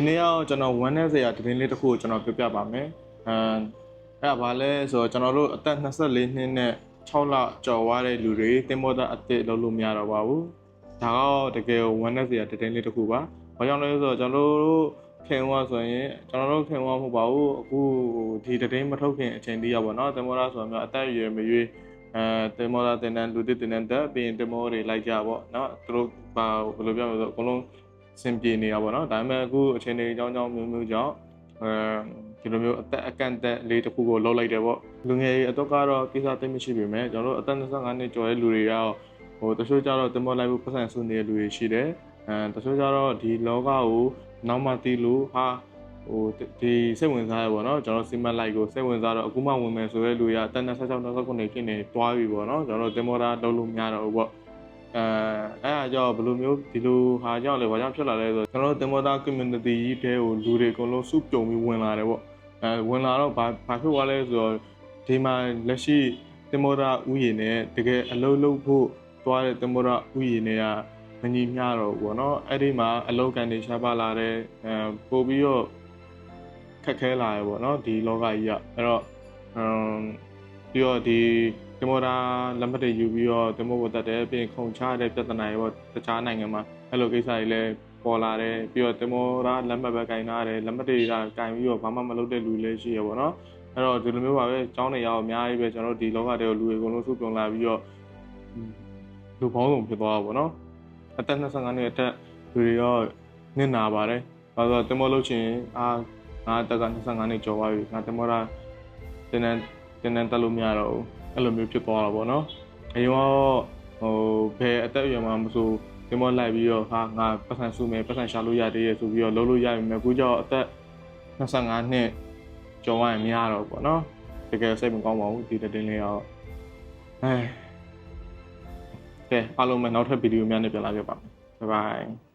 ဒီနေ့ရောက်ကျွန်တော်ဝမ်းနဲ့စရာသတင်းလေးတစ်ခုကိုကျွန်တော်ပြောပြပါမယ်အဲ့ဒါဘာလဲဆိုတော့ကျွန်တော်တို့အသက်24နှစ်နဲ့6လကျော်သွားတဲ့လူတွေတင်မောသားအစ်စ်လုပ်လို့မရတော့ပါဘူးဒါတော့တကယ်ဝမ်းနဲ့စရာသတင်းလေးတစ်ခုပါဘာကြောင့်လဲဆိုတော့ကျွန်တော်တို့ခင်ဝါဆိုရင်ကျွန်တော်တို့ခင်ဝါမဟုတ်ပါဘူးအခုဒီသတင်းမထုတ်ခင်အချိန်တည်းရောက်ပါတော့တင်မောသားဆိုတော့မျိုးအသက်အရွယ်မရွေးတင်မောသားတင်တန်းလူတစ်တင်တန်းတက်ပြီးရင်တင်မောတွေလိုက်ကြပေါ့နော်သူတို့ဘာဘယ်လိုပြောမလဲဆိုတော့အကုန်လုံးစင်ပြေနေတာပေါ့နော်ဒါပေမဲ့အခုအချိန်တွေအကြောင်းမျိုးကြောင့်ဒီလိုမျိုးအသက်အကန့်အသတ်လေးတစ်ခုကိုလောက်လိုက်တယ်ပေါ့လူငယ်တွေအတွက်ကတော့ကိစ္စသိမရှိပေမဲ့ကျွန်တော်တို့အသက်25နှစ်ကျော်တဲ့လူတွေရောတချို့ကျတော့တင်မောလိုက်ဖို့ပတ်စံစုနေတဲ့လူတွေရှိတယ်တချို့ကျတော့ဒီလောကကိုနောက်မှသိလို့ဒီစိတ်ဝင်စားရပေါ့နော်ကျွန်တော်စီမံလိုက်ကိုစိတ်ဝင်စားတော့အခုမှဝင်မယ်ဆိုတဲ့လူတွေကအသက်26 29ဖြစ်နေတွားပြီပေါ့နော်ကျွန်တော်တို့တင်မောတာလုပ်လို့မရတော့ဘူးပေါ့အဲ့ဒါကြောင့်ဘယ်လိုမျိုးဒီလိုဟာကြောင့်လဲဘာကြောင့်ဖြစ်လာလဲဆိုတော့ကျွန်တော်တို့တင်မောတာ community ကြီးတဲကိုလူတွေအကုန်လုံးစုပြုံပြီးဝင်လာတယ်ပေါ့ဝင်လာတော့ဘာဖြစ်သွားလဲဆိုတော့ဒီမှာလက်ရှိတင်မောတာဥယျာဉ်နဲ့တကယ်အလုပ်လုပ်ဖို့တွားတဲ့တင်မောတာဥယျာဉ်တွေကမညီမျှတော့ဘူးပေါ့နော်အဲ့ဒီမှာအလုပ်ကန်တွေရှားပါလာတယ်ပို့ပြီးတော့ခက်ခဲလာရပေါ့နော်ဒီလောကကြီးကအဲ့တော့ပြီးတော့ဒီတင်မောတာလက်မှတ်တွေယူပြီးတော့တင်မောဝတ်တက်တယ်ပြီးရင်ခုံချတဲ့ပြဿနာတွေပေါ့တခြားနိုင်ငံမှာအဲ့လိုကိစ္စတွေလည်းပေါ်လာတယ်ပြီးတော့တင်မောတာလက်မှတ်ပဲကင်ထားတယ်လက်မှတ်တွေကကင်ပြီးတော့ဘာမှမလုပ်တဲ့လူလည်းရှိရပေါ့နော်အဲ့တော့ဒီလိုမျိုးပါပဲအကြောင်းတွေရအောင်အများကြီးပဲကျွန်တော်တို့ဒီလောကတွေကိုလူတွေအကုန်လုံးစုပြုံလာပြီးတော့လူပေါင်းစုံဖြစ်သွားတာပေါ့နော်အသက်25နှစ်အထက်လူတွေရောနစ်နာပါတယ်ဘာလို့တင်မောလုပ်ချင်ငါတက်က25နှစ်ကျော်သွားပြီငါတင်မောတာတင်းတန်းတက်လို့မရတော့ဘူးအဲ့လိုမျိုးဖြစ်သွားတာပေါ့နော်အရင်ကဘယ်အသက်အရွယ်မှမဆိုတင်မောလိုက်ပြီးတော့ငါပတ်စံစုမယ်ပတ်စံရှာလို့ရသေးရဲ့ဆိုပြီးတော့လုပ်လို့ရပြီမယ်အခုကြောင့်အသက်25နှစ်ကျော်သွားရင်မရတော့ဘူးပေါ့နော်တကယ်စိတ်မကောင်းပါဘူးဒီတင်းလေးရောကဲအားလုံးပဲနောက်ထပ်ဗီဒီယိုများနဲ့ပြန်လာခဲ့ပါမယ်ဘိုင်ဘိုင်